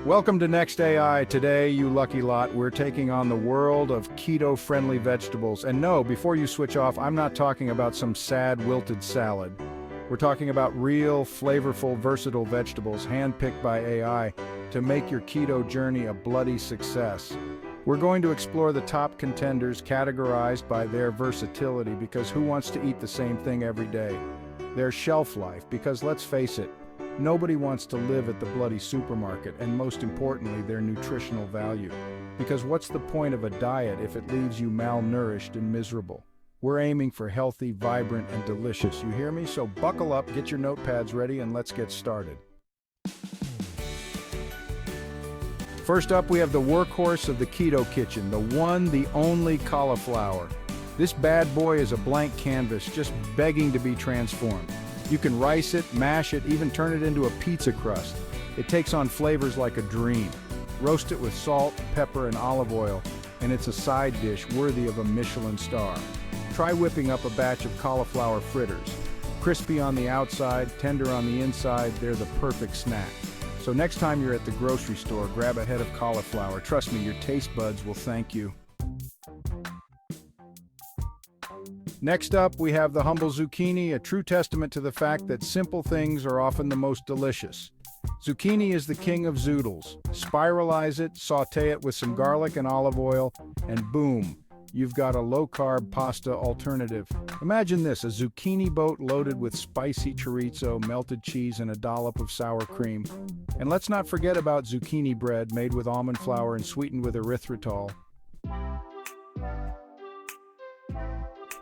Welcome to Next AI. Today, you lucky lot, we're taking on the world of keto-friendly vegetables. And no, before you switch off, I'm not talking about some sad, wilted salad. We're talking about real, flavorful, versatile vegetables handpicked by AI to make your keto journey a bloody success. We're going to explore the top contenders categorized by their versatility, because who wants to eat the same thing every day? Their shelf life, because let's face it, nobody wants to live at the bloody supermarket, and most importantly, their nutritional value. Because what's the point of a diet if it leaves you malnourished and miserable? We're aiming for healthy, vibrant, and delicious. You hear me? So buckle up, get your notepads ready, and let's get started. First up, we have the workhorse of the keto kitchen, the one, the only cauliflower. This bad boy is a blank canvas, just begging to be transformed. You can rice it, mash it, even turn it into a pizza crust. It takes on flavors like a dream. Roast it with salt, pepper, and olive oil, and it's a side dish worthy of a Michelin star. Try whipping up a batch of cauliflower fritters. Crispy on the outside, tender on the inside, they're the perfect snack. So next time you're at the grocery store, grab a head of cauliflower. Trust me, your taste buds will thank you. Next up, we have the humble zucchini, a true testament to the fact that simple things are often the most delicious. Zucchini is the king of zoodles. Spiralize it, sauté it with some garlic and olive oil, and boom, you've got a low-carb pasta alternative. Imagine this, a zucchini boat loaded with spicy chorizo, melted cheese, and a dollop of sour cream. And let's not forget about zucchini bread made with almond flour and sweetened with erythritol.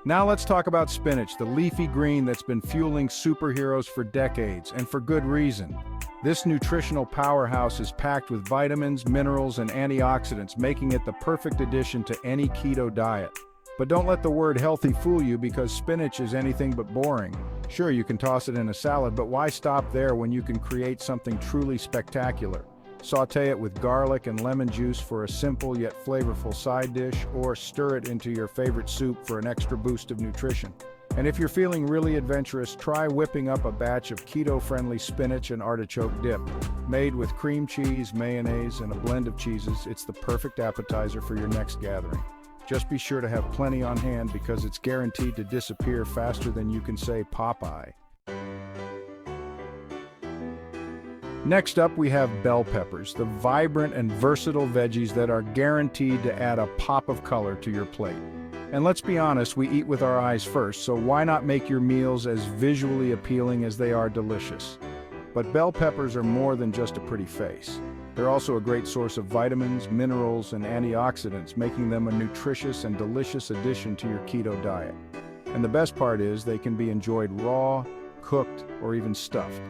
Now let's talk about spinach, the leafy green that's been fueling superheroes for decades, and for good reason. This nutritional powerhouse is packed with vitamins, minerals, and antioxidants, making it the perfect addition to any keto diet. But don't let the word healthy fool you, because spinach is anything but boring. Sure, you can toss it in a salad, but why stop there when you can create something truly spectacular? Sauté it with garlic and lemon juice for a simple yet flavorful side dish, or stir it into your favorite soup for an extra boost of nutrition. And if you're feeling really adventurous, try whipping up a batch of keto-friendly spinach and artichoke dip. Made with cream cheese, mayonnaise, and a blend of cheeses, it's the perfect appetizer for your next gathering. Just be sure to have plenty on hand, because it's guaranteed to disappear faster than you can say Popeye. Next up, we have bell peppers, the vibrant and versatile veggies that are guaranteed to add a pop of color to your plate. And let's be honest, we eat with our eyes first, so why not make your meals as visually appealing as they are delicious? But bell peppers are more than just a pretty face. They're also a great source of vitamins, minerals, and antioxidants, making them a nutritious and delicious addition to your keto diet. And the best part is, they can be enjoyed raw, cooked, or even stuffed.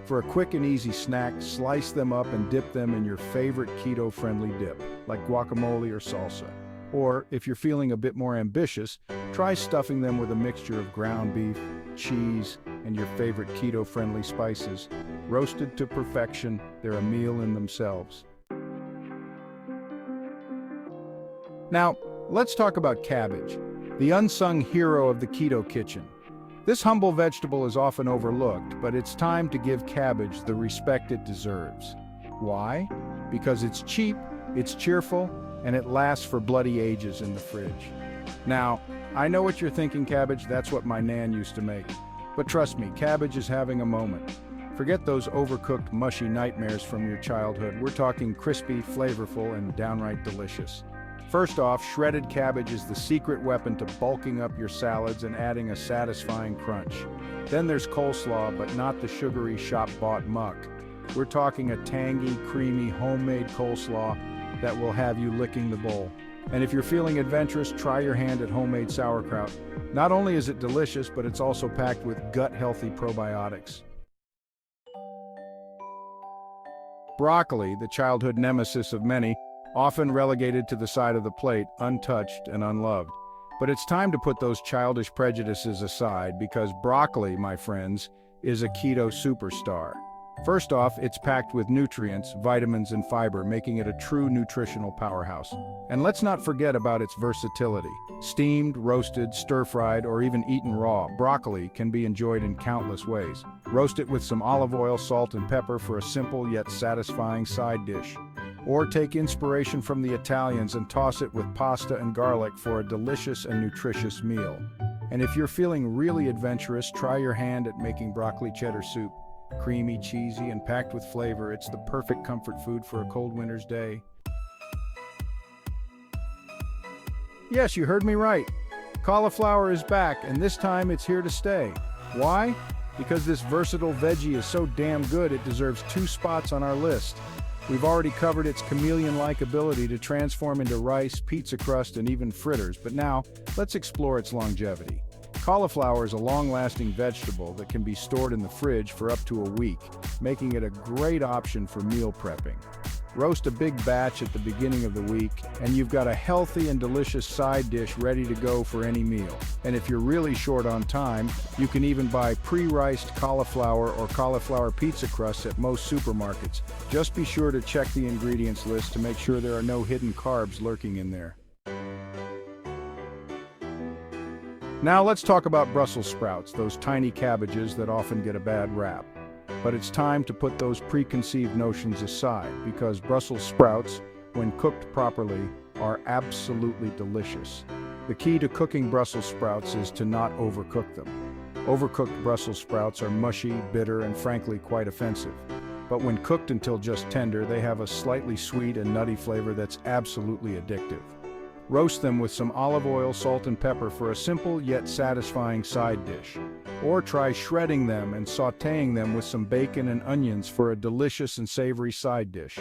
For a quick and easy snack, slice them up and dip them in your favorite keto-friendly dip, like guacamole or salsa. Or, if you're feeling a bit more ambitious, try stuffing them with a mixture of ground beef, cheese, and your favorite keto-friendly spices. Roasted to perfection, they're a meal in themselves. Now, let's talk about cabbage, the unsung hero of the keto kitchen. This humble vegetable is often overlooked, but it's time to give cabbage the respect it deserves. Why? Because it's cheap, it's cheerful, and it lasts for bloody ages in the fridge. Now, I know what you're thinking, cabbage, that's what my nan used to make. But trust me, cabbage is having a moment. Forget those overcooked, mushy nightmares from your childhood. We're talking crispy, flavorful, and downright delicious. First off, shredded cabbage is the secret weapon to bulking up your salads and adding a satisfying crunch. Then there's coleslaw, but not the sugary shop-bought muck. We're talking a tangy, creamy, homemade coleslaw that will have you licking the bowl. And if you're feeling adventurous, try your hand at homemade sauerkraut. Not only is it delicious, but it's also packed with gut-healthy probiotics. Broccoli, the childhood nemesis of many, often relegated to the side of the plate, untouched and unloved. But it's time to put those childish prejudices aside, because broccoli, my friends, is a keto superstar. First off, it's packed with nutrients, vitamins, and fiber, making it a true nutritional powerhouse. And let's not forget about its versatility. Steamed, roasted, stir-fried, or even eaten raw, broccoli can be enjoyed in countless ways. Roast it with some olive oil, salt, and pepper for a simple yet satisfying side dish. Or take inspiration from the Italians and toss it with pasta and garlic for a delicious and nutritious meal. And if you're feeling really adventurous, try your hand at making broccoli cheddar soup. Creamy, cheesy, and packed with flavor, it's the perfect comfort food for a cold winter's day. Yes, you heard me right. Cauliflower is back, and this time it's here to stay. Why? Because this versatile veggie is so damn good it deserves 2 spots on our list. We've already covered its chameleon-like ability to transform into rice, pizza crust, and even fritters, but now let's explore its longevity. Cauliflower is a long-lasting vegetable that can be stored in the fridge for up to a week, making it a great option for meal prepping. Roast a big batch at the beginning of the week, and you've got a healthy and delicious side dish ready to go for any meal. And if you're really short on time, you can even buy pre-riced cauliflower or cauliflower pizza crusts at most supermarkets. Just be sure to check the ingredients list to make sure there are no hidden carbs lurking in there. Now let's talk about Brussels sprouts, those tiny cabbages that often get a bad rap. But it's time to put those preconceived notions aside, because Brussels sprouts, when cooked properly, are absolutely delicious. The key to cooking Brussels sprouts is to not overcook them. Overcooked Brussels sprouts are mushy, bitter, and frankly quite offensive. But when cooked until just tender, they have a slightly sweet and nutty flavor that's absolutely addictive. Roast them with some olive oil, salt, and pepper for a simple yet satisfying side dish. Or try shredding them and sautéing them with some bacon and onions for a delicious and savory side dish.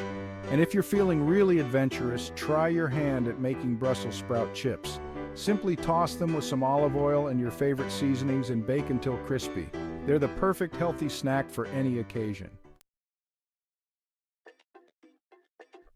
And if you're feeling really adventurous, try your hand at making Brussels sprout chips. Simply toss them with some olive oil and your favorite seasonings and bake until crispy. They're the perfect healthy snack for any occasion.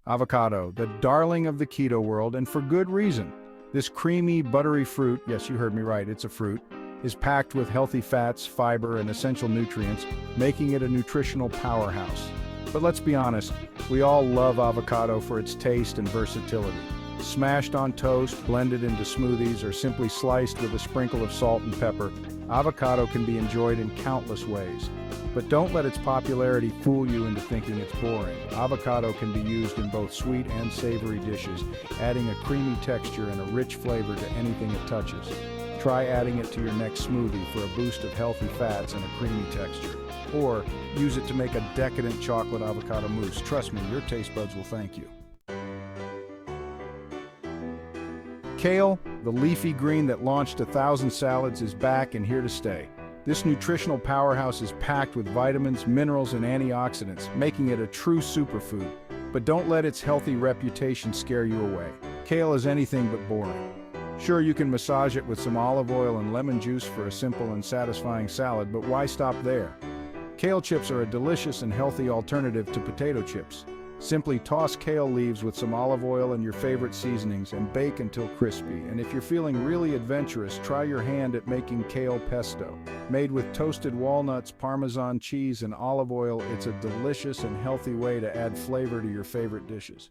Avocado, the darling of the keto world, and for good reason. This creamy, buttery fruit, yes, you heard me right, it's a fruit, is packed with healthy fats, fiber, and essential nutrients, making it a nutritional powerhouse. But let's be honest, we all love avocado for its taste and versatility. Smashed on toast, blended into smoothies, or simply sliced with a sprinkle of salt and pepper, avocado can be enjoyed in countless ways. But don't let its popularity fool you into thinking it's boring. Avocado can be used in both sweet and savory dishes, adding a creamy texture and a rich flavor to anything it touches. Try adding it to your next smoothie for a boost of healthy fats and a creamy texture. Or use it to make a decadent chocolate avocado mousse. Trust me, your taste buds will thank you. Kale, the leafy green that launched 1,000 salads, is back and here to stay. This nutritional powerhouse is packed with vitamins, minerals, and antioxidants, making it a true superfood. But don't let its healthy reputation scare you away. Kale is anything but boring. Sure, you can massage it with some olive oil and lemon juice for a simple and satisfying salad, but why stop there? Kale chips are a delicious and healthy alternative to potato chips. Simply toss kale leaves with some olive oil and your favorite seasonings and bake until crispy. And if you're feeling really adventurous, try your hand at making kale pesto. Made with toasted walnuts, Parmesan cheese, and olive oil, it's a delicious and healthy way to add flavor to your favorite dishes.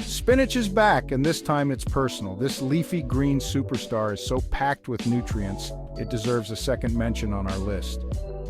Spinach is back, and this time it's personal. This leafy green superstar is so packed with nutrients, it deserves a second mention on our list.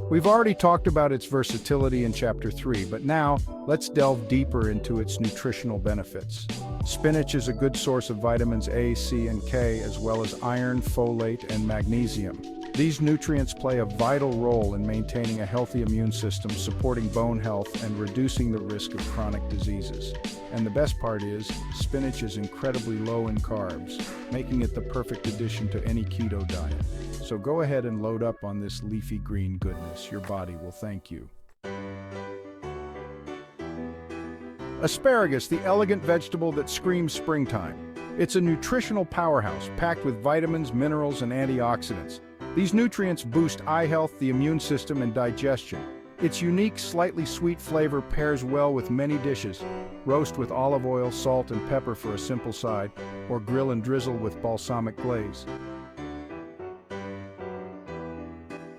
We've already talked about its versatility in Chapter 3, but now let's delve deeper into its nutritional benefits. Spinach is a good source of vitamins A, C, and K, as well as iron, folate, and magnesium. These nutrients play a vital role in maintaining a healthy immune system, supporting bone health, and reducing the risk of chronic diseases. And the best part is, spinach is incredibly low in carbs, making it the perfect addition to any keto diet. So go ahead and load up on this leafy green goodness. Your body will thank you. Asparagus, the elegant vegetable that screams springtime. It's a nutritional powerhouse packed with vitamins, minerals, and antioxidants. These nutrients boost eye health, the immune system, and digestion. Its unique, slightly sweet flavor pairs well with many dishes. Roast with olive oil, salt, and pepper for a simple side, or grill and drizzle with balsamic glaze.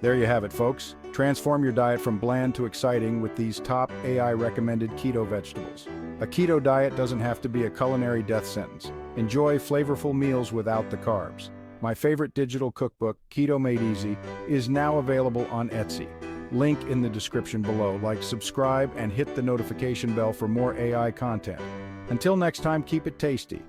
There you have it, folks. Transform your diet from bland to exciting with these top AI-recommended keto vegetables. A keto diet doesn't have to be a culinary death sentence. Enjoy flavorful meals without the carbs. My favorite digital cookbook, Keto Made Easy, is now available on Etsy. Link in the description below. Like, subscribe, and hit the notification bell for more AI content. Until next time, keep it tasty.